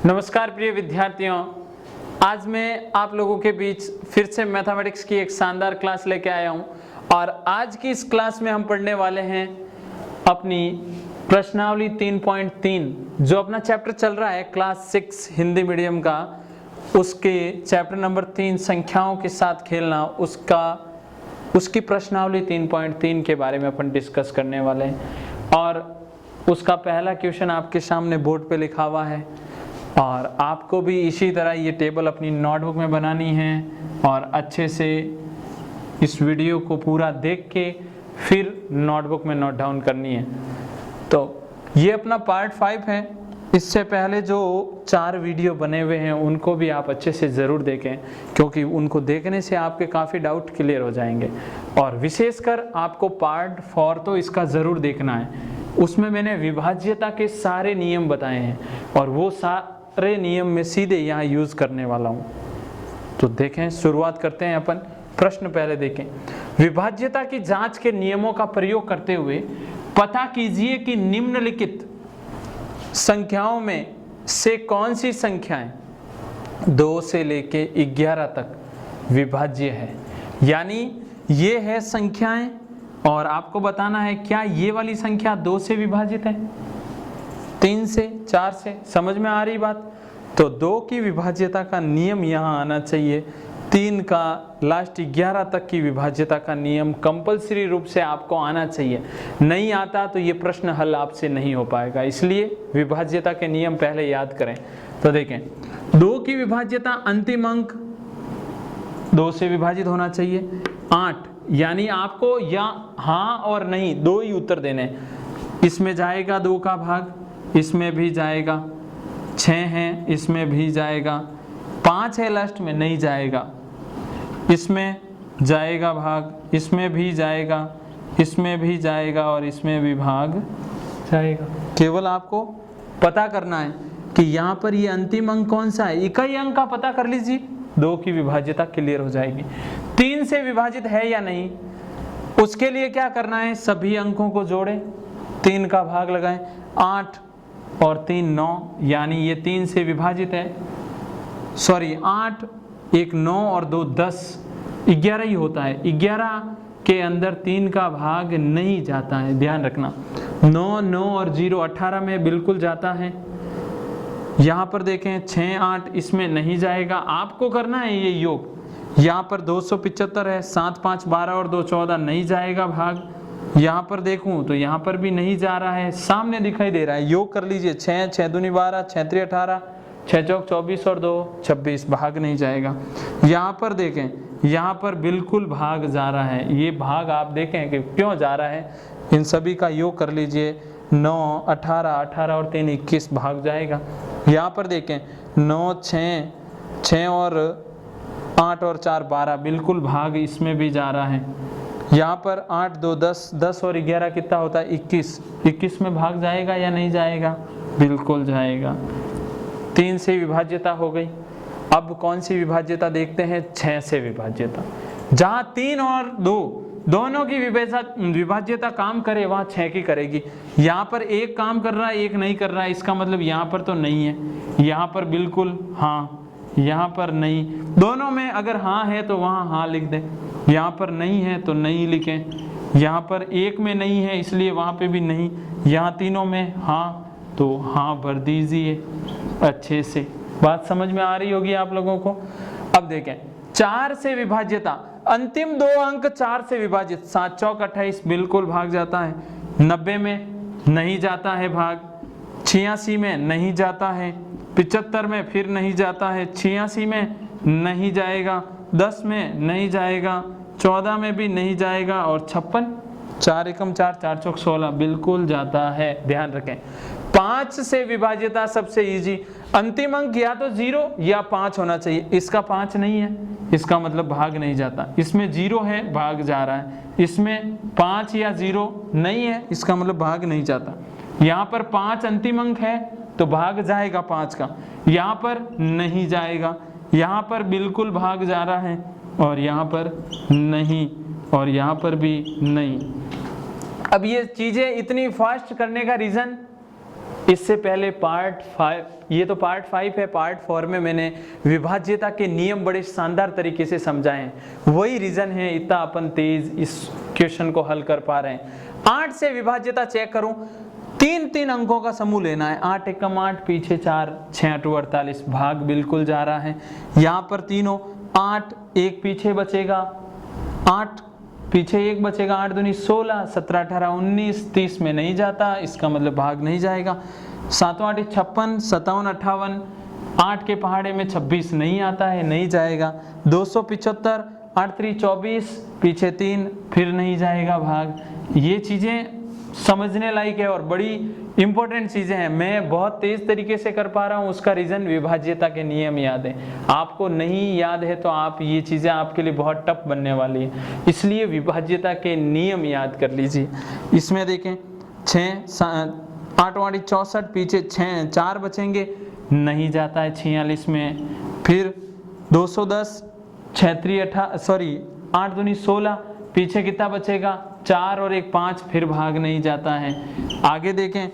नमस्कार प्रिय विद्यार्थियों, आज मैं आप लोगों के बीच फिर से मैथमेटिक्स की एक शानदार क्लास लेके आया हूं और आज की इस क्लास में हम पढ़ने वाले हैं अपनी प्रश्नावली 3.3 जो अपना चैप्टर चल रहा है क्लास 6 हिंदी मीडियम का, उसके चैप्टर नंबर 3 संख्याओं के साथ खेलना, उसकी प्रश्नावली 3.3 के बारे में अपन डिस्कस करने वाले हैं। और उसका पहला क्वेश्चन आपके सामने बोर्ड पे लिखा हुआ है और आपको भी इसी तरह ये टेबल अपनी नोटबुक में बनानी है और अच्छे से इस वीडियो को पूरा देख के फिर नोटबुक में नोट डाउन करनी है। तो ये अपना पार्ट 5 है। इससे पहले जो 4 वीडियो बने हुए हैं उनको भी आप अच्छे से ज़रूर देखें, क्योंकि उनको देखने से आपके काफ़ी डाउट क्लियर हो जाएंगे। और विशेषकर आपको पार्ट 4 तो इसका ज़रूर देखना है। उसमें मैंने विभाज्यता के सारे नियम बताए हैं और वो सारे नियम में सीधे यहाँ यूज़ करने वाला हूँ। तो देखें, शुरुआत करते हैं अपन। प्रश्न पहले देखें। विभाज्यता की जांच के नियमों का प्रयोग करते हुए पता कीजिए कि निम्नलिखित संख्याओं में से कौन सी संख्याएं 2 से लेके 11 तक विभाज्य है। यानी ये है संख्याएं और आपको बताना है क्या ये वाली संख्या 2 से विभाजित है, 3 से, 4 से। समझ में आ रही बात? तो 2 की विभाज्यता का नियम यहाँ आना चाहिए। 3 का लास्ट 11 तक की विभाज्यता का नियम कंपल्सरी रूप से आपको आना चाहिए। नहीं आता तो ये प्रश्न हल आपसे नहीं हो पाएगा, इसलिए विभाज्यता के नियम पहले याद करें। तो देखें, 2 की विभाज्यता अंतिम अंक 2 से विभाजित होना चाहिए। 8, यानी आपको या हाँ और नहीं 2 ही उत्तर देने। इसमें जाएगा 2 का भाग, इसमें भी जाएगा। 6 है, इसमें भी जाएगा। 5 है लास्ट में, नहीं जाएगा। इसमें जाएगा भाग, इसमें भी जाएगा, इसमें भी जाएगा और इसमें भी भाग जाएगा। केवल आपको पता करना है कि यहाँ पर ये अंतिम अंक कौन सा है। इकाई अंक का पता कर लीजिए, 2 की विभाज्यता क्लियर हो जाएगी। 3 से विभाजित है या नहीं, उसके लिए क्या करना है, सभी अंकों को जोड़ें, 3 का भाग लगाएं। 8 और 3 9, यानी ये 3 से विभाजित है। सॉरी, 8 1 9 और 2 10, 11 ही होता है। 11 के अंदर 3 का भाग नहीं जाता है, ध्यान रखना। 9 9 और 0 18 में बिल्कुल जाता है। यहाँ पर देखें 6 8 इसमें नहीं जाएगा। आपको करना है ये योग। यहाँ पर 275 है, 7 5 12 और 2 14, नहीं जाएगा भाग। यहाँ पर देखूं तो यहाँ पर भी नहीं जा रहा है, सामने दिखाई दे रहा है। योग कर लीजिए। 6 6 दूनी 12, 6 3 18, 6 चौक 24 और 2 26, भाग नहीं जाएगा। यहाँ पर देखें, यहाँ पर बिल्कुल भाग जा रहा है। ये भाग आप देखें कि क्यों जा रहा है। इन सभी का योग कर लीजिए। 9 18 18 और 3 21, भाग जाएगा। यहाँ पर देखें 9 6 6 और 8 और 4 12, बिल्कुल भाग इसमें भी जा रहा है। यहाँ पर 8 2 10 10 और 11 कितना होता है 21, 21 में भाग जाएगा या नहीं जाएगा, बिल्कुल जाएगा। 3 से विभाज्यता हो गई। अब कौन सी विभाज्यता देखते हैं, 6 से विभाज्यता। जहाँ 3 और 2 दोनों की विभाज्यता काम करे वहाँ 6 की करेगी। यहाँ पर एक काम कर रहा है, एक नहीं कर रहा है, इसका मतलब यहाँ पर तो नहीं है। यहाँ पर बिल्कुल हाँ, यहाँ पर नहीं। दोनों में अगर हाँ है तो वहाँ हाँ लिख दें, यहाँ पर नहीं है तो नहीं लिखें। यहाँ पर एक में नहीं है इसलिए वहाँ पे भी नहीं। यहाँ तीनों में हाँ तो हाँ भर दीजिए अच्छे से। बात समझ में आ रही होगी आप लोगों को। अब देखें 4 से विभाज्यता, अंतिम 2 अंक 4 से विभाजित। 7 चौक 28, बिल्कुल भाग जाता है। 90 में नहीं जाता है भाग। 86 में नहीं जाता है। 75 में फिर नहीं जाता है। 86 में नहीं जाएगा। 10 में नहीं जाएगा। 14 में भी नहीं जाएगा और 56, 4 एकम 4 4 चौक 16, बिल्कुल जाता है। ध्यान रखें 5 से विभाज्यता सबसे इजी। अंतिम अंक या तो 0 या 5 होना चाहिए। इसका 5 नहीं है, इसका मतलब भाग नहीं जाता। इसमें 0 है, भाग जा रहा है। इसमें 5 या 0 नहीं है, इसका मतलब भाग नहीं जाता। यहाँ पर 5 अंतिम अंक है तो भाग जाएगा 5 का। यहाँ पर नहीं जाएगा, यहाँ पर बिल्कुल भाग जा रहा है और यहाँ पर नहीं और यहाँ पर भी नहीं। अब ये चीज़ें इतनी फास्ट करने का रीज़न इससे पहले पार्ट 5, ये तो पार्ट 5 है, पार्ट 4 में मैंने विभाज्यता के नियम बड़े शानदार तरीके से समझाए हैं। वही रीजन है इतना अपन तेज इस क्वेश्चन को हल कर पा रहे हैं। 8 से विभाज्यता चेक करूं, 3 अंकों का समूह लेना है। 8 एकम 8, पीछे 4, 6 8 48, भाग बिल्कुल जा रहा है। यहाँ पर तीनों 8, एक पीछे बचेगा, 8 पीछे एक बचेगा, 8 दूनी 16, 17 18 19, 30 में नहीं जाता, इसका मतलब भाग नहीं जाएगा। 7 8 56, 57 58, 8 के पहाड़े में 26 नहीं आता है, नहीं जाएगा। 275, 8 3 24, पीछे 3, फिर नहीं जाएगा भाग। ये चीज़ें समझने लायक है और बड़ी इंपॉर्टेंट चीज़ें हैं। मैं बहुत तेज तरीके से कर पा रहा हूँ, उसका रीज़न विभाज्यता के नियम याद है। आपको नहीं याद है तो आप ये चीज़ें आपके लिए बहुत टफ बनने वाली है, इसलिए विभाज्यता के नियम याद कर लीजिए। इसमें देखें 6 8 8 64, पीछे 6 4 बचेंगे, नहीं जाता है 46 में। फिर 210, 6 3 8 दूनी 16, पीछे कितना बचेगा, 4 और 1 5, फिर भाग नहीं जाता है। आगे देखें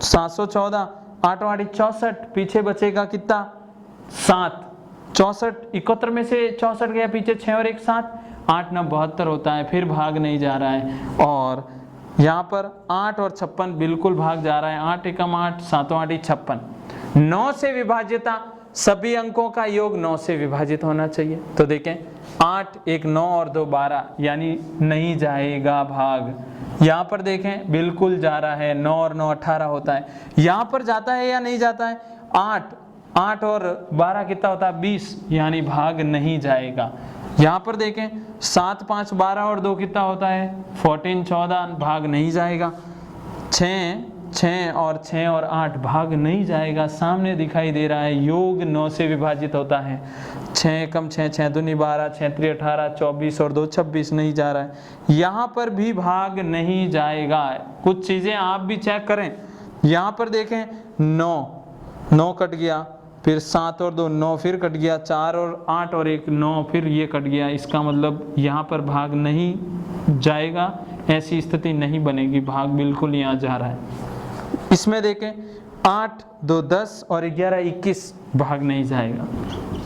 714, 8 8 64, पीछे बचेगा कितना, 7, 64 71 में से 64 गया, पीछे 6 और 1 7, 8 9 72 होता है, फिर भाग नहीं जा रहा है। और यहाँ पर 8 और 56 बिल्कुल भाग जा रहा है। 8 एकम 8, 7 8 56। 9 से विभाज्यता, सभी अंकों का योग 9 से विभाजित होना चाहिए। तो देखें 8 1 9 और 2 12, यानी नहीं जाएगा भाग। यहाँ पर देखें बिल्कुल जा रहा है, 9 और 9 18 होता है। यहाँ पर जाता है या नहीं जाता है, 8 और 12 कितना होता है, 20, यानी भाग नहीं जाएगा। यहाँ पर देखें 7 5 12 और 2 कितना होता है, 14 14, भाग नहीं जाएगा। 6 और 8 भाग नहीं जाएगा। सामने दिखाई दे रहा है योग 9 से विभाजित होता है। 6 एकम 6, 6 दूनी 12, 6 3 18, 24 और 2 26, नहीं जा रहा है। यहाँ पर भी भाग नहीं जाएगा। कुछ चीज़ें आप भी चेक करें। यहाँ पर देखें 9 कट गया, फिर 7 और 2 9, फिर कट गया, 4 और 8 और 1 9, फिर ये कट गया। इसका मतलब यहाँ पर भाग नहीं जाएगा, ऐसी स्थिति नहीं बनेगी, भाग बिल्कुल यहाँ जा रहा है। इसमें देखें 8 2 10 और 11 21, भाग नहीं जाएगा।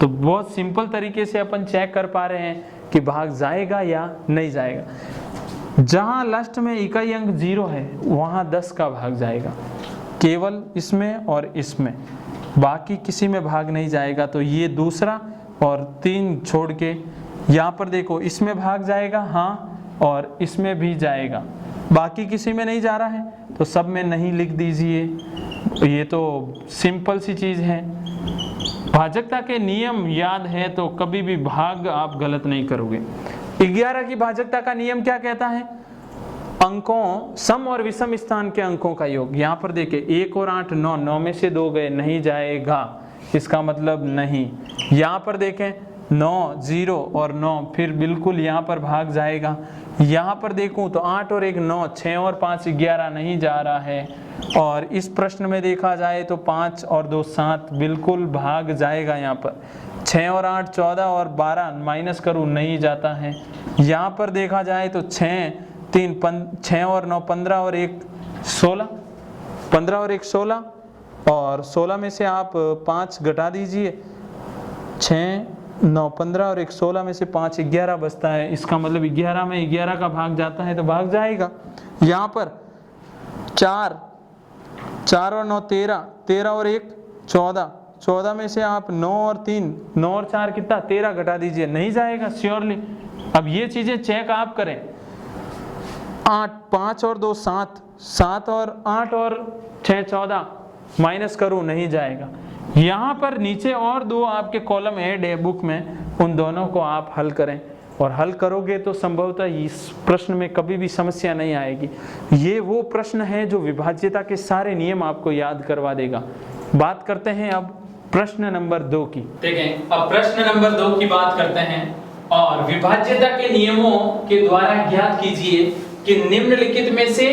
तो बहुत सिंपल तरीके से अपन चेक कर पा रहे हैं कि भाग जाएगा या नहीं जाएगा। जहाँ लास्ट में इकाई अंक 0 है वहाँ 10 का भाग जाएगा, केवल इसमें और इसमें, बाकी किसी में भाग नहीं जाएगा। तो ये दूसरा और 3 छोड़ के यहाँ पर देखो, इसमें भाग जाएगा हाँ, और इसमें भी जाएगा, बाकी किसी में नहीं जा रहा है, तो सब में नहीं लिख दीजिए। ये तो सिंपल सी चीज़ है। भाजकता के नियम याद है तो कभी भी भाग आप गलत नहीं करोगे। 11 की भाजकता का नियम क्या कहता है, अंकों सम और विषम स्थान के अंकों का योग। यहाँ पर देखें 1 और 8 9, 9 में से 2 गए, नहीं जाएगा, इसका मतलब नहीं। यहाँ पर देखें 9 0 और 9, फिर बिल्कुल यहाँ पर भाग जाएगा। यहाँ पर देखूं तो 8 और 1 9, 6 और 5 11, नहीं जा रहा है। और इस प्रश्न में देखा जाए तो 5 और 2 7, बिल्कुल भाग जाएगा। यहाँ पर 6 और 8 14 और 12 माइनस करूँ, नहीं जाता है। यहाँ पर देखा जाए तो 6 और 9 15 और 1 16, 15 और 1 16, और 16 में से आप 5 घटा दीजिए, 6 9 15 और 1 16 में से 5 11 बचता है। इसका मतलब 11 में 11 का भाग जाता है तो भाग जाएगा। यहाँ पर 4 और 9 13, 13 और 1 14, 14 में से आप 9 और 3, 9 और 4 कितना 13 घटा दीजिए, नहीं जाएगा श्योरली। अब ये चीजें चेक आप करें। 8 5 और 2 7, 7 और 8 और 6 14, माइनस करूँ, नहीं जाएगा। यहाँ पर नीचे और 2 आपके कॉलम ऐड है बुक में, उन दोनों को आप हल करें, और हल करोगे तो संभवतः इस प्रश्न में कभी भी समस्या नहीं आएगी। ये वो प्रश्न है जो विभाज्यता के सारे नियम आपको याद करवा देगा। बात करते हैं अब प्रश्न नंबर 2 की। देखें अब प्रश्न नंबर 2 की बात करते हैं, और विभाज्यता के नियमों के द्वारा ज्ञात कीजिए कि निम्नलिखित में से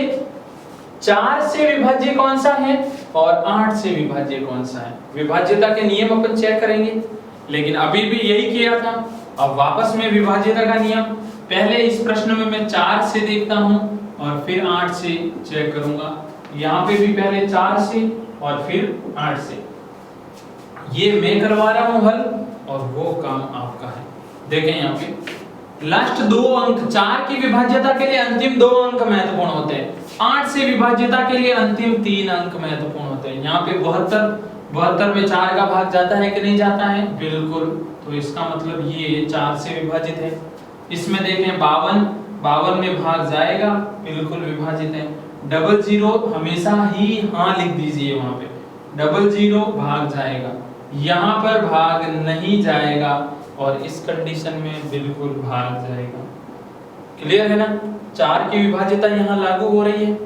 4 से विभाज्य कौन सा है और 8 से विभाज्य कौन सा है। विभाज्यता के नियम अपन चेक करेंगे, लेकिन अभी भी यही किया था। अब वापस में विभाज्यता का नियम, पहले इस प्रश्न में मैं 4 से देखता हूं और फिर 8 से चेक करूंगा। यहाँ पे भी पहले 4 से और फिर 8 से। ये मैं करवा रहा हूं हल और वो काम आपका है। देखें यहाँ पे लास्ट 2 अंक 4 की विभाज्यता के लिए अंतिम 2 अंक महत्वपूर्ण होते हैं, 8 से विभाज्यता के लिए अंतिम 3 अंक महत्वपूर्ण होते हैं। यहाँ पे 72 में 4 का भाग जाता है कि नहीं जाता है? बिल्कुल। तो इसका मतलब ये 4 से विभाजित है। इसमें देखें 52 में भाग जाएगा, बिल्कुल विभाजित है। 00 हमेशा ही हाँ लिख दीजिए, वहां पे 00 भाग जाएगा, यहाँ पर भाग नहीं जाएगा और इस कंडीशन में बिल्कुल भाग जाएगा। क्लियर है ना? 4 की विभाज्यता यहाँ लागू हो रही है।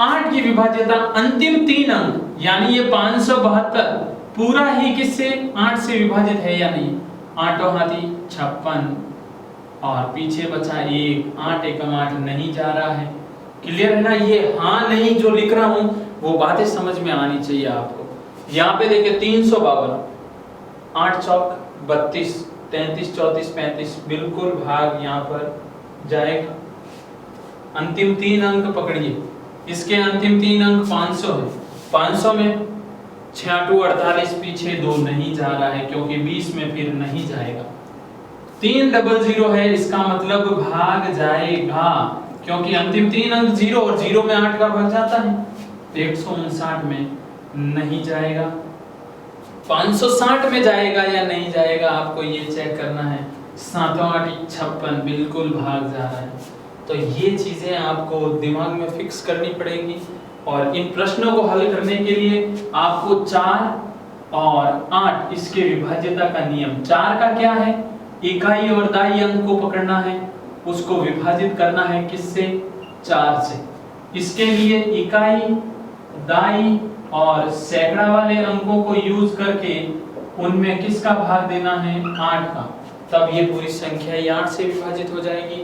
8 की विभाज्यता अंतिम 3 अंक यानी ये 572 पूरा ही किससे 8 से विभाजित है या नहीं? 8 हाथी 56 और पीछे बचा 1, 8 एकम 8 नहीं जा रहा है। क्लियर है ना? ये हाँ नहीं जो लिख रहा हूं वो बातें समझ में आनी चाहिए आपको। यहाँ पे देखिए 352, 8 चौक 32, 33 34 35 बिल्कुल भाग यहाँ पर जाएगा। अंतिम 3 अंक पकड़िए, इसके अंतिम 3 अंक 500 है। 500 में 6 48 पीछे 2 नहीं जा रहा है क्योंकि 20 में फिर नहीं जाएगा। 300 है, इसका मतलब भाग जाएगा क्योंकि अंतिम 3 अंक 0 और 0 में 8 का भाग जाता है। 159 में नहीं जाएगा। 560 में जाएगा या नहीं जाएगा आपको ये चेक करना है। 7 8 56 बिल्कुल भाग जा रहा है। तो ये चीजें आपको दिमाग में फिक्स करनी पड़ेगी और इन प्रश्नों को हल करने के लिए आपको 4 और 8 इसके विभाज्यता का नियम। 4 का क्या है? इकाई और दाई अंक को पकड़ना है, उसको विभाजित करना है किससे? 4 से। इसके लिए इकाई, दाई और सैकड़ा वाले अंकों को यूज करके उनमें किसका भाग देना है? 8 का। तब ये पूरी संख्या ही 8 से विभाजित हो जाएगी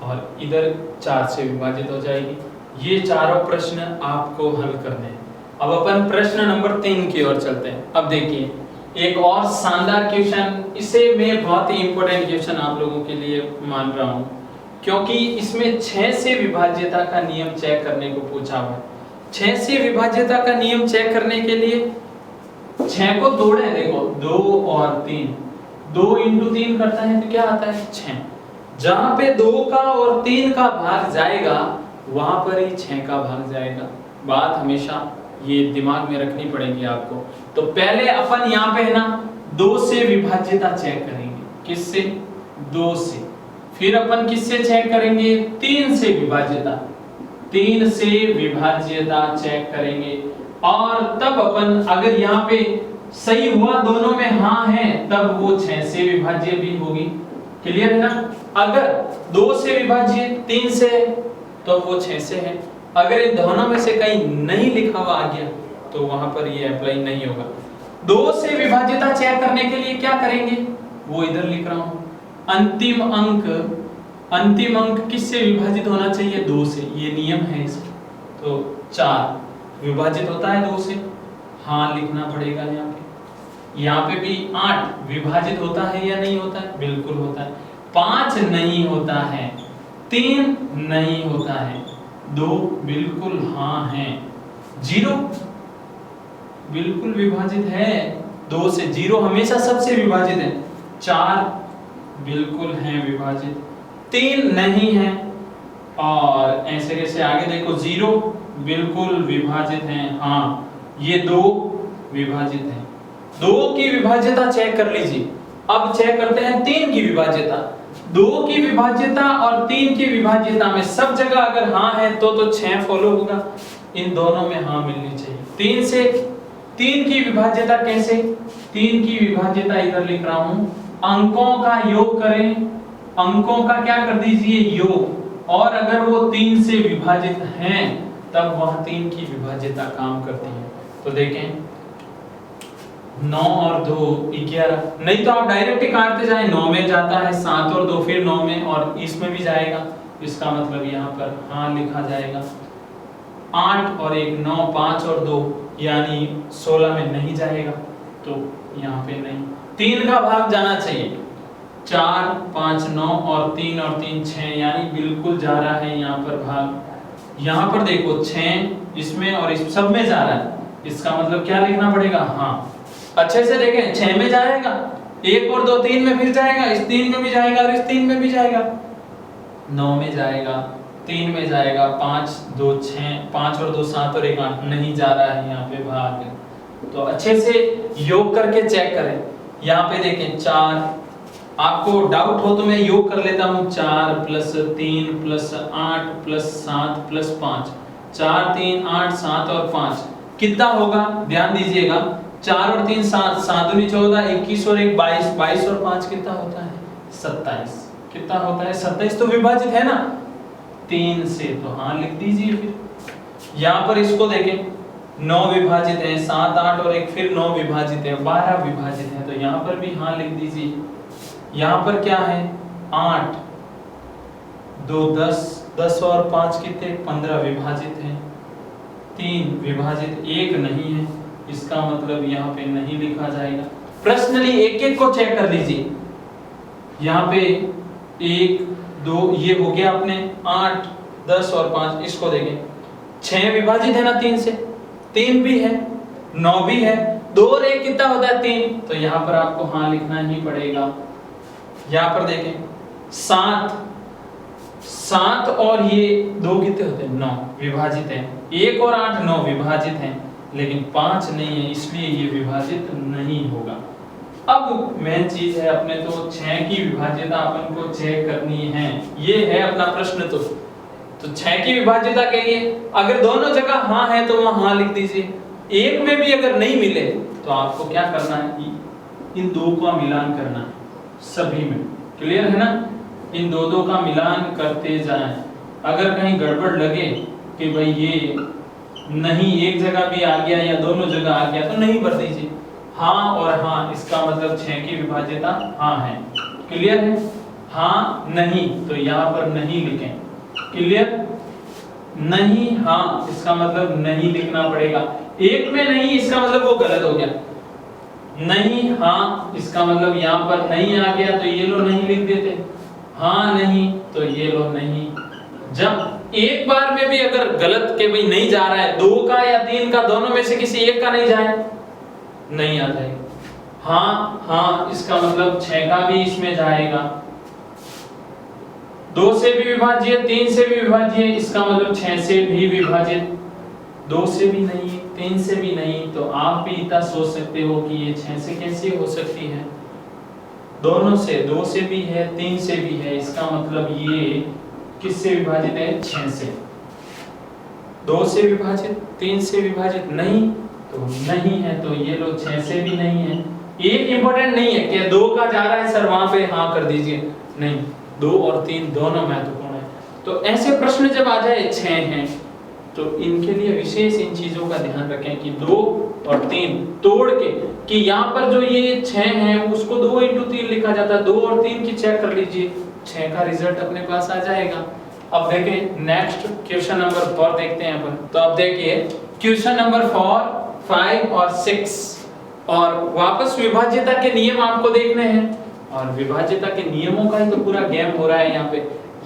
और इधर 4 से विभाजित हो जाएगी। ये चारों प्रश्न आपको हल करने हैं। अब अपन प्रश्न नंबर 3 की ओर चलते हैं। अब देखिए एक और शानदार क्वेश्चन, इसे मैं बहुत ही इंपॉर्टेंट क्वेश्चन आप लोगों के लिए मान रहा हूं क्योंकि इसमें 6 से विभाज्यता का नियम चेक करने को पूछा हुआ है। 6 से विभाज्यता का नियम चेक करने के लिए 6 को तोड़े, देखो 2 और 3, 2 × 3 करता है तो क्या आता है? 6। जहां पे 2 का और 3 का भाग जाएगा वहां पर ही 6 का भाग जाएगा। बात हमेशा ये दिमाग में रखनी पड़ेगी आपको। तो पहले अपन यहाँ पे है ना 2 से विभाज्यता चेक करेंगे। किससे? 2 से। फिर अपन किससे चेक करेंगे? 3 से विभाज्यता। 3 से विभाज्यता चेक करेंगे और तब अपन अगर यहाँ पे सही हुआ, दोनों में हाँ है, तब वो 6 से विभाज्य भी होगी। क्लियर है ना? अगर 2 से विभाज्य 3 से तो वो 6 से है। अगर इन दोनों में से कहीं नहीं लिखा हुआ आ गया तो वहां पर ये अप्लाई नहीं होगा। 2 से विभाज्यता चेक करने के लिए क्या करेंगे वो इधर लिख रहा हूं। अंतिम अंक किससे विभाजित होना चाहिए? 2 से। ये नियम है इसका। तो 4 विभाजित होता है 2 से, हाँ लिखना पड़ेगा यहाँ पे। यहाँ पे भी 8 विभाजित होता है या नहीं होता है? बिल्कुल होता है। 5 नहीं होता है, 3 नहीं होता है, 2 बिल्कुल हाँ है, 0 बिल्कुल विभाजित है 2 से। 0 हमेशा सबसे विभाजित है। 4 बिल्कुल है विभाजित, 3 नहीं है और ऐसे कैसे आगे देखो 0 बिल्कुल विभाजित है, हाँ ये 2 विभाजित है। 2 की विभाज्यता चेक कर लीजिए। अब चेक करते हैं 3 की विभाज्यता। 2 की विभाज्यता और 3 की विभाज्यता में सब जगह अगर हाँ है तो 6 फॉलो होगा। इन दोनों में हाँ मिलनी चाहिए। 3 से 3 की विभाज्यता कैसे? 3 की विभाज्यता इधर लिख रहा हूं, अंकों का योग करें, अंकों का क्या कर दीजिए? योग। और अगर वो 3 से विभाजित हैं तब वह 3 की विभाज्यता काम करती है। तो देखें 9 और 2 11, नहीं तो आप डायरेक्ट ही काटते जाएं। 9 में जाता है, 7 और 2 फिर 9 में और इसमें भी जाएगा। इसका मतलब यहाँ पर हाँ लिखा जाएगा। 8 और 1 9, 5 और 2 यानी 16 में नहीं जाएगा तो यहाँ पे नहीं। 3 का भाग जाना चाहिए। 4 5 9 और 3 6 यानी बिल्कुल जा रहा है यहाँ पर भाग। यहाँ पर देखो 6 इसमें और इस सब में जा रहा है इसका मतलब क्या लिखना पड़ेगा, हाँ अच्छे से देखें, 6 में जाएगा, 1 और 2 3 में फिर जाएगा, इस 3 में भी जाएगा और इस 3 में भी जाएगा, 9 में जाएगा, 3 में जाएगा, 5 2 6, 5 और 2 7 और 1 8, नहीं जा रहा है यहाँ पे भाग। तो अच्छे से योग करके चेक करें। यहाँ पे देखें 4, आपको डाउट हो तो मैं योग कर लेता हूँ, 4 + 3 + 8 + 7 + 5, 4 3 8 7 और 5 कितना होगा, ध्यान दीजिएगा, 4 और 3 7, 7 दूनी 14, 21 और 1 22, 22 और 5 कितना होता है, 27, कितना होता है 27, तो विभाजित है ना 3 से, तो हाँ लिख दीजिए। फिर यहाँ पर इसको देखें, 9 विभाजित है, 7 8 और 1 फिर 9 विभाजित है, 12 विभाजित है, तो यहाँ पर भी हाँ लिख दीजिए। यहाँ पर क्या है, 8 2 10, 10 और 5 कितने, 15 विभाजित है, 3 विभाजित 1 नहीं है, इसका मतलब यहाँ पे नहीं लिखा जाएगा। पर्सनली एक एक को चेक कर लीजिए। यहाँ पे 1 2 ये हो गया अपने 8 10 और 5, इसको देखें 6 विभाजित है ना 3 से, 3 भी है, 9 भी है, 2 और 1 कितना होता है 3, तो यहाँ पर आपको हाँ लिखना ही पड़ेगा। यहाँ पर देखें 7 और ये 2 कितने होते हैं 9 विभाजित है, 1 और 8 9 विभाजित हैं, लेकिन 5 नहीं है, इसलिए ये विभाजित नहीं होगा। अब मेन चीज है अपने तो 6 की विभाज्यता अपन को चेक करनी है, ये है अपना प्रश्न। तो 6 की विभाज्यता के लिए अगर दोनों जगह हाँ है तो वहां हाँ लिख दीजिए, एक में भी अगर नहीं मिले तो आपको क्या करना है, इन दो का मिलान करना है सभी में, क्लियर है ना, इन दो का मिलान करते जाएं। अगर कहीं गड़बड़ लगे कि भाई ये नहीं एक जगह भी आ गया या दोनों जगह आ गया तो नहीं भर दीजिए, हाँ और हाँ, इसका मतलब 6 की विभाज्यता हाँ है, क्लियर है, हाँ नहीं तो यहाँ पर नहीं लिखें, क्लियर, नहीं हाँ इसका मतलब नहीं लिखना पड़ेगा, एक में नहीं इसका मतलब वो गलत हो गया, नहीं हाँ इसका मतलब यहाँ पर नहीं आ गया तो ये लो नहीं लिख देते, हाँ नहीं तो ये लो नहीं। जब एक बार में भी अगर गलत के भाई नहीं जा रहा है, 2 का या 3 का दोनों में से किसी एक का नहीं जाए, नहीं आ जाएगा, हाँ हाँ इसका मतलब 6 का भी इसमें जाएगा, 2 से भी विभाज्य, 3 से भी विभाज्य, इसका मतलब 6 से भी विभाजित, 2 से भी नहीं, 3 से भी नहीं, तो आप भी इतना सोच सकते हो कि ये 6 से कैसे हो सकती है, दोनों से, 2 से भी है 3 से भी है, इसका मतलब ये किससे विभाजित है, 6 से, 2 से विभाजित, 3 से विभाजित नहीं तो नहीं है, तो ये लो 6 से भी नहीं है। एक इंपॉर्टेंट नहीं है कि 2 का जा रहा है सर वहां पे हाँ कर दीजिए, नहीं, 2 और 3 दोनों महत्वपूर्ण है। तो ऐसे प्रश्न जब आ जाए 6 हैं तो इनके लिए विशेष इन चीजों का ध्यान रखें कि 2 और 3 तोड़ के, कि यहाँ पर जो ये 6 है उसको 2 × 3 लिखा जाता है, 2 और 3 की चेक कर लीजिए, 6 का रिजल्ट अपने पास आ जाएगा। अब देखें नेक्स्ट क्वेश्चन नंबर 4 देखते हैं अपन। तो अब देखिए क्वेश्चन नंबर 4 5 और 6, और वापस विभाज्यता के नियम आपको देखने हैं, और विभाज्यता के नियमों का ही तो पूरा गेम हो रहा है यहाँ पे।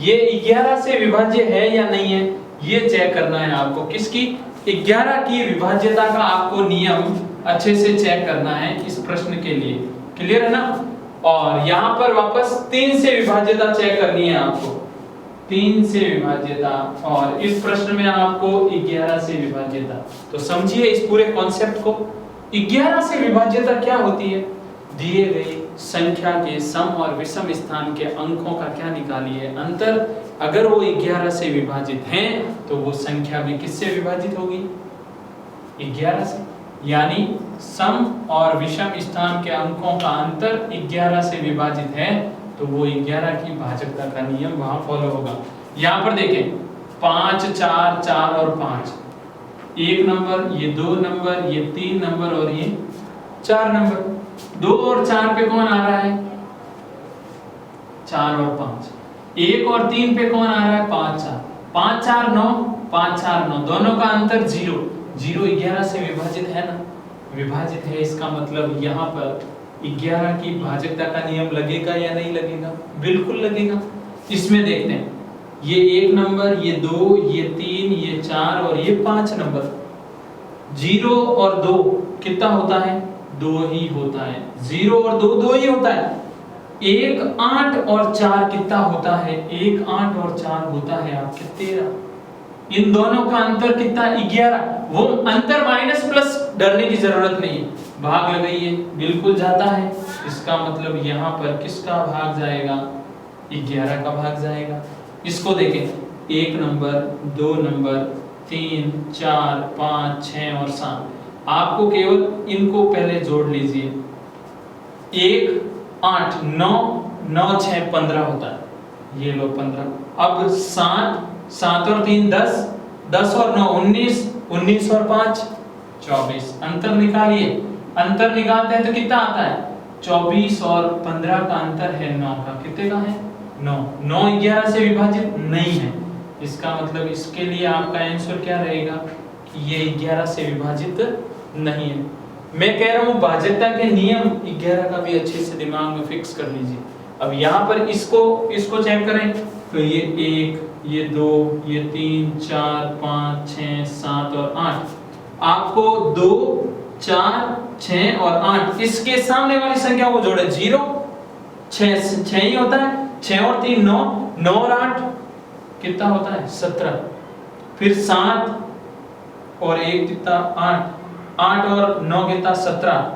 ये 11 से विभाज्य है या नहीं है ये चेक करना है आपको, किसकी, 11 की विभाज्यता का आपको नियम अच्छे से चेक करना है इस प्रश्न के लिए, क्लियर है ना। और यहाँ पर वापस 3 से विभाज्यता चेक करनी है आपको, 3 से विभाज्यता, और इस प्रश्न में आपको 11 से विभाज्यता। तो समझिए इस पूरे कॉन्सेप्ट को, 11 से विभाज्यता क्या होती है, दिए गई संख्या के सम और विषम स्थान के अंकों का क्या निकालिए अंतर, अगर वो 11 से विभाजित हैं तो वो संख्या भी किससे विभाजित होगी, 11 से, यानी सम और विषम स्थान के अंकों का अंतर 11 से विभाजित है तो वो 11 की भाजकता का नियम वहां फॉलो होगा। यहाँ पर देखें 5 4 4 और 5, 1 नंबर, ये 2 नंबर, ये 3 नंबर और ये 4 नंबर, 2 और 4 पे कौन आ रहा है, 4 और 5, 1 और 3 पे कौन आ रहा है, 5 4, 5 4 9, 5 4 9, दोनों का अंतर 0, 0 11 से विभाजित है ना, विभाजित है, इसका मतलब यहाँ पर 11 की भाजकता का नियम लगेगा या नहीं लगेगा, बिल्कुल लगेगा। इसमें देखते हैं ये 1 नंबर, ये 2, ये 3, ये 4 और ये 5 नंबर, 0 और 2 कितना होता है? 2 ही होता है। 0 और 2 ही होता है। 1 8 और 4 कितना होता है? 1 8 और 4 होता है आपके 13। इन दोनों का अंतर कितना? 11। वो अंतर माइनस प्लस डरने की जरूरत नहीं है, भाग लगाइए, बिल्कुल जाता है। इसका मतलब यहाँ पर किसका भाग जाएगा? 11 का भाग जाएगा। इसको देखें, 1 नंबर, 2 नंबर, 3 4 5 6 और 7। आपको केवल इनको पहले जोड़ लीजिए। 1 8 9 9 6 15 होता है, ये लो 15। अब 7 7 और 3 10, 10 और 9 19, 19 और 5 24। अंतर निकालिए। अंतर निकालते हैं तो कितना आता है? 24 और 15 का अंतर है 9 का। कितने का है? 9। 9 11 से विभाजित नहीं है। इसका मतलब इसके लिए आपका आंसर क्या रहेगा? कि ये 11 से विभाजित नहीं है। मैं कह रहा हूँ भाज्यता के नियम 11 का भी अच्छे से दिमाग में फिक्स कर लीजिए। अब यहाँ पर इसको चेक करें तो ये 1, ये 2, ये 3 4 5 6 7 और 8। आपको 2 4 6 और 8 इसके सामने वाली संख्या को जोड़े। 0 6 ही होता है। 6 और 3 9, 9 और 8 कितना होता है? 17। फिर 7 और 1 कितना? 8। 8 और 9 कितना? 17।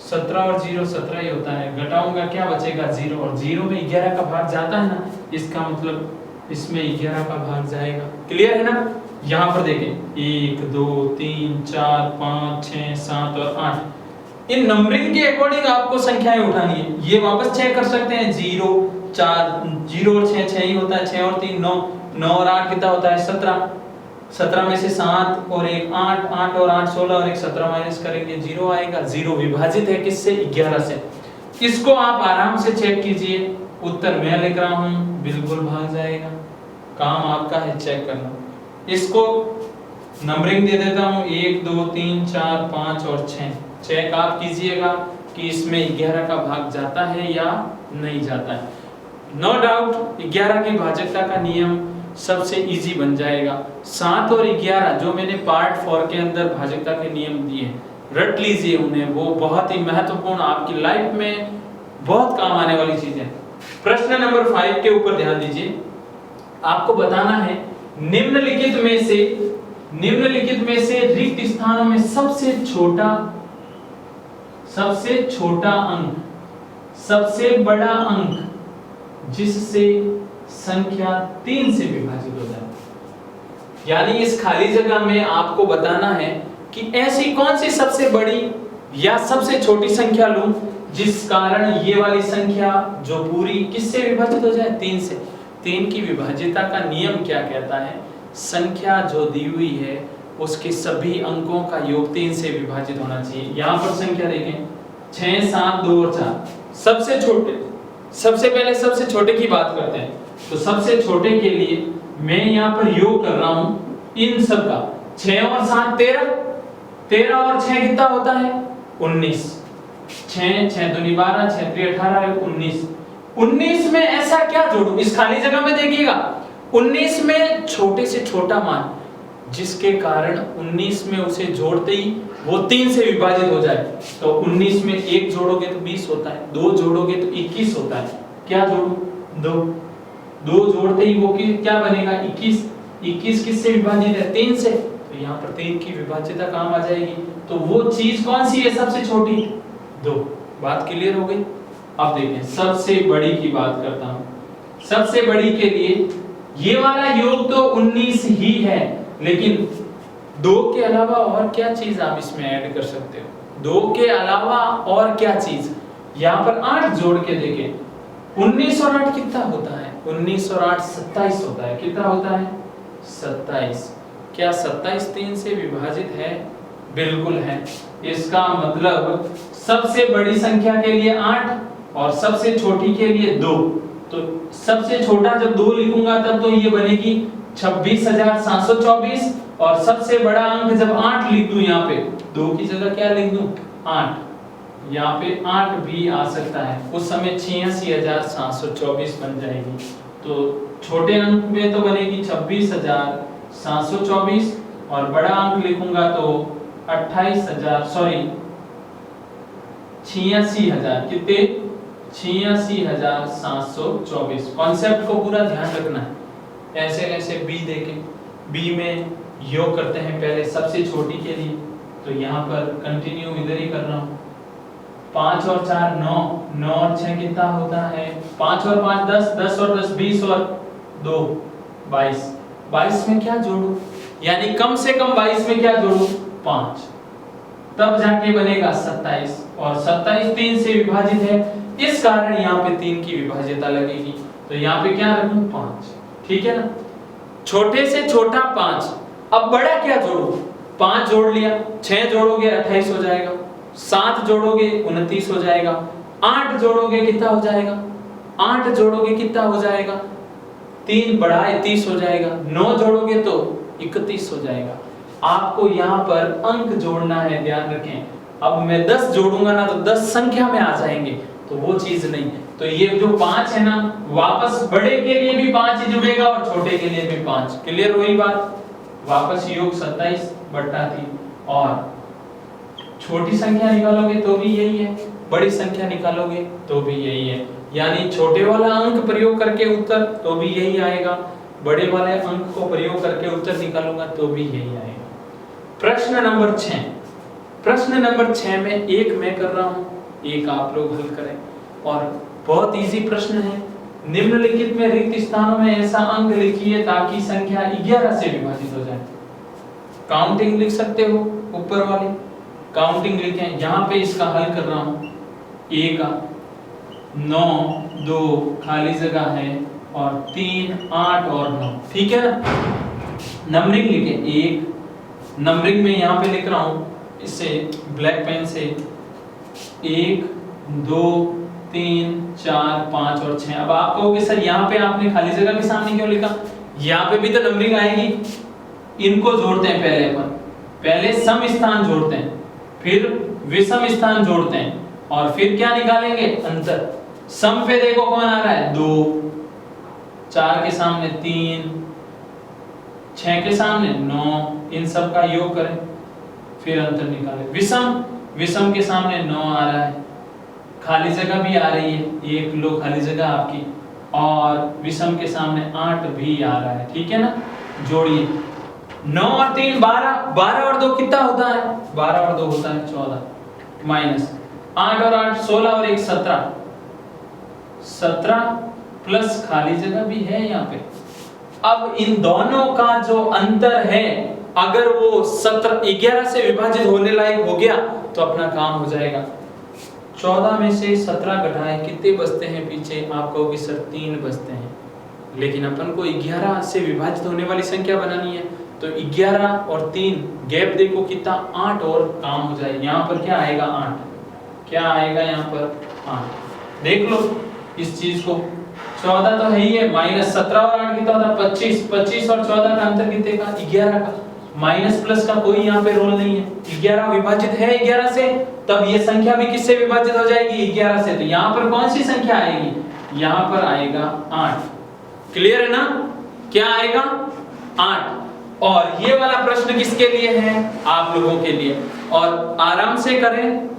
17 और 0 17 ही होता है। घटाऊंगा क्या बचेगा? 0। और 0 में 11 का भाग जाता है ना, इसका मतलब इसमें 11 का भाग जाएगा। क्लियर है ना? यहाँ पर देखें 1 2 3 4 5 6 7 और 8। इन नंबरिंग के अकॉर्डिंग आपको संख्याएं उठानी है। ये वापस चेक कर सकते हैं। 0 4 0 और 6 6 ही होता है। 6 और 3 9, 9 और 8 कितना होता है? 17। 17 में से 7 और 1 8, 8 और 8 16 और 1 17 माइनस करेंगे 0 आएगा। 0 विभाजित है किससे? 11 से। इसको आप आराम से चेक कीजिए। उत्तर मैं लिख रहा हूं, बिल्कुल भाग जाएगा। काम आपका है चेक करना। इसको नंबरिंग दे देता हूं 1 2 3 4 5 और 6। चेक आप कीजिएगा कि इसमें 11 का भाग जाता है या नहीं जाता है। नो डाउट 11 की भाज्यता का नियम सबसे इजी बन जाएगा। 7 और 11 जो मैंने पार्ट 4 के अंदर भाज्यता के नियम दिए हैं, रट लीजिए उन्हें। वो बहुत ही महत्वपूर्ण, आपकी लाइफ में बहुत काम आने वाली चीजें। प्रश्न नंबर 5 के ऊपर ध्यान दीजिए। आपको बताना है निम्नलिखित में से रिक्त स्थानों में सबसे छोटा अंक, सबसे बड़ा अंक जिससे संख्या 3 से विभाजित हो जाए। यानी इस खाली जगह में आपको बताना है कि ऐसी कौन सी सबसे बड़ी या सबसे छोटी संख्या लूं जिस कारण ये वाली संख्या जो पूरी किससे विभाजित हो जाए? 3 से। 3 की विभाज्यता का नियम क्या कहता है? संख्या जो दी हुई है उसके सभी अंकों का योग 3 से विभाजित होना चाहिए। यहाँ पर संख्या देखें 6 7 2 और 4। सबसे पहले सबसे छोटे की बात करते हैं। तो सबसे छोटे के लिए मैं यहाँ पर योग कर रहा हूं इन सब का। 6 और 7 13, 13 और 6 कितना होता है? 19। 6 6 दूनी 12, 6 3 18, 19। 19 में ऐसा क्या जोड़ूं? इस खाली जगह में देखिएगा 19 में छोटे से छोटा मान जिसके कारण 19 में उसे जोड़ते ही वो 3 से विभाजित हो जाए। तो 19 में 1 जोड़ोगे तो 20 होता है, 2 जोड़ोगे तो 21 होता है। क्या जोड़ूं? 2 जोड़ते ही वो क्या बनेगा? 21। 21 किससे विभाजित है? 3 से। तो यहाँ पर 3 की विभाज्यता काम आ जाएगी। तो वो चीज कौन सी है सबसे छोटी? 2। बात क्लियर हो गई? अब देखें सबसे बड़ी की बात करता हूं। सबसे बड़ी के लिए ये वाला योग तो 19 ही है, लेकिन 2 के अलावा और क्या चीज आप इसमें ऐड कर सकते हो? 2 के अलावा और क्या चीज? यहाँ पर 8 जोड़ के देखें। 19 और 8 कितना होता है? 19 और 8 27 होता है। कितना होता है? 27। क्या 27 3 से विभाजित है? बिल्कुल है। इसका मतलब सबसे बड़ी संख्या के लिए 8 और सबसे छोटी के लिए 2। तो सबसे छोटा जब 2 लिखूंगा तब तो ये बनेगी 26,724। और सबसे बड़ा अंक जब 8 लिख दूं, यहाँ पे 2 की जगह क्या लिख दूं? 8। यहाँ पे 8 भी आ सकता है। उस समय 86,724 बन जाएगी। तो छोटे अंक में तो बनेगी 26,724 और बड़ा अंक लिखूंगा तो 86,000 कितने 86,724। कॉन्सेप्ट को पूरा ध्यान रखना है। ऐसे ऐसे बी देके बी में योग करते हैं पहले सबसे छोटी के लिए, तो यहाँ पर कंटिन्यू इधर ही कर रहा हूँ। 5 और 4 9, 9 और 6 कितना होता है 5 और 5 10, 10 और 10 20 और 2 22। 22 में क्या जोड़ू, यानी कम से कम 22 में क्या जोड़ू 5, तब जाके बनेगा 27 और 27 3 से विभाजित है, इस कारण यहाँ पे 3 की विभाज्यता लगेगी, तो यहाँ पे क्या रखूं 5। ठीक है ना, छोटे से छोटा 5। अब बड़ा क्या जोड़ू, 5 जोड़ लिया, 6 जोड़ोगे 28 हो जाएगा, 7 जोड़ोगे 29 हो जाएगा, 8 जोड़ोगे कितना हो जाएगा 8 जोड़ोगे कितना हो जाएगा 3 बढ़ाए 30 हो जाएगा, 9 जोड़ोगे तो 31 हो जाएगा। आपको यहाँ पर अंक जोड़ना है, ध्यान रखें। अब मैं 10 जोड़ूंगा ना तो 10 संख्या में आ जाएंगे, तो वो चीज नहीं है। तो ये जो 5 है ना, वापस बड़े के लिए भी 5 ही जुड़ेगा और छोटे के लिए भी 5। क्लियर हुई बात। वापस योग 27/3 और छोटी संख्या निकालोगे तो भी यही है, बड़ी संख्या निकालोगे तो भी यही है, यानी छोटे वाला अंक प्रयोग करके उत्तर तो भी यही आएगा, बड़े वाले अंक को प्रयोग करके उत्तर निकालूंगा तो भी यही आएगा। प्रश्न नंबर 6। प्रश्न नंबर 6 में एक मैं कर रहा हूं, एक आप लोग हल करें, और बहुत इजी प्रश्न है। निम्नलिखित में रिक्त स्थानों में ऐसा अंक लिखिए ताकि संख्या 11 से विभाजित हो जाए। काउंटिंग लिख सकते हो, ऊपर वाली काउंटिंग लिखें। यहाँ पे इसका हल कर रहा हूँ। 1 9 2 खाली जगह है और 3 8 और 9। ठीक है ना, नंबरिंग लिखें। 1 नंबरिंग में यहाँ पे लिख रहा हूँ इससे ब्लैक पेन से 1 2 3 4 5 और 6। अब आप कहोगे सर यहाँ पे आपने खाली जगह के सामने क्यों लिखा, यहाँ पे भी तो नंबरिंग आएगी। इनको जोड़ते हैं पहले अपन, पहले सम स्थान जोड़ते हैं, फिर विषम स्थान जोड़ते हैं और फिर क्या निकालेंगे अंतर। सम पे देखो कौन आ रहा है 2, 4 के सामने 3, 6 के सामने 9, इन सब का योग करें फिर अंतर निकालें। विषम, विषम के सामने 9 आ रहा है, खाली जगह भी आ रही है, 1 लो खाली जगह आपकी, और विषम के सामने 8 भी आ रहा है। ठीक है ना, जोड़िए 9 और 3 12, 12 और 2 कितना होता है 12 और 2 होता है 14, माइनस 8 और 8 16 और 1 17, 17 प्लस खाली जगह भी है यहाँ पे। अब इन दोनों का जो अंतर है, अगर वो 11 से विभाजित होने लायक हो गया तो अपना काम हो जाएगा। 14 में से 17 घटाएं कितने बचते हैं पीछे, आप कहोगे सर 3 बचते हैं, लेकिन अपन को 11 से विभाजित होने वाली संख्या बनानी है, तो 11 और 3 गैप देखो कितना 8 और काम हो जाएगा। यहाँ पर क्या आएगा 8, क्या आएगा यहाँ पर 8। देख लो इस चीज को, 14 तो है ही है, माइनस 17 और 8 कितना होता है 25, 25 और 14 का अंतर कितने का 11 का, माइनस प्लस का कोई यहाँ पे रोल नहीं है। 11 विभाजित है 11 से, तब ये संख्या भी किससे विभाजित हो जाएगी 11 से, तो यहाँ पर कौन सी संख्या आएगी, यहाँ पर आएगा 8। क्लियर है ना, क्या आएगा 8। और ये वाला प्रश्न किसके लिए है, आप लोगों के लिए, और आराम से करें,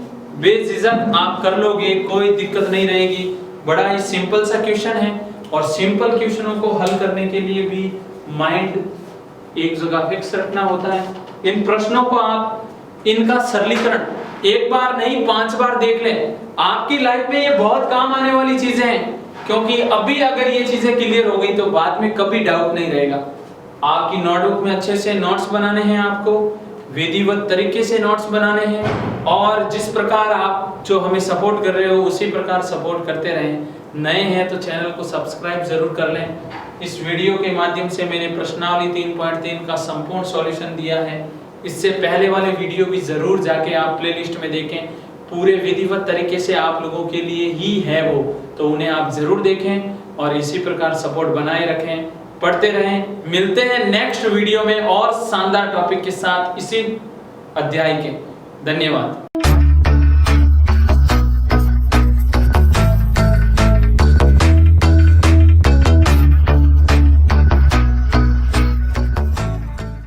बेझिझक आप कर लोगे, कोई दिक्कत नहीं रहेगी। बड़ा ही सिंपल सा क्वेश्चन है, और सिंपल क्वेश्चनों को हल करने के लिए भी माइंड एक जगह फिक्स रखना होता है। इन प्रश्नों को आप, इनका सरलीकरण एक बार नहीं 5 बार देख लें, आपकी लाइफ में ये बहुत काम आने वाली चीजें हैं, क्योंकि अभी अगर ये चीजें क्लियर हो गई तो बाद में कभी डाउट नहीं रहेगा। आपकी नोटबुक में अच्छे से नोट्स बनाने हैं, आपको विधिवत तरीके से नोट्स बनाने हैं, और जिस प्रकार आप जो हमें सपोर्ट कर रहे हो उसी प्रकार सपोर्ट करते रहें। नए हैं तो चैनल को सब्सक्राइब जरूर कर लें। इस वीडियो के माध्यम से मैंने प्रश्नावली 3.3 का संपूर्ण सॉल्यूशन दिया है। इससे पहले वाले वीडियो भी जरूर जाके आप प्लेलिस्ट में देखें, पूरे विधिवत तरीके से आप लोगों के लिए ही है वो, तो उन्हें आप जरूर देखें और इसी प्रकार सपोर्ट बनाए रखें, पढ़ते रहें। मिलते हैं नेक्स्ट वीडियो में और शानदार टॉपिक के साथ इसी अध्याय के। धन्यवाद।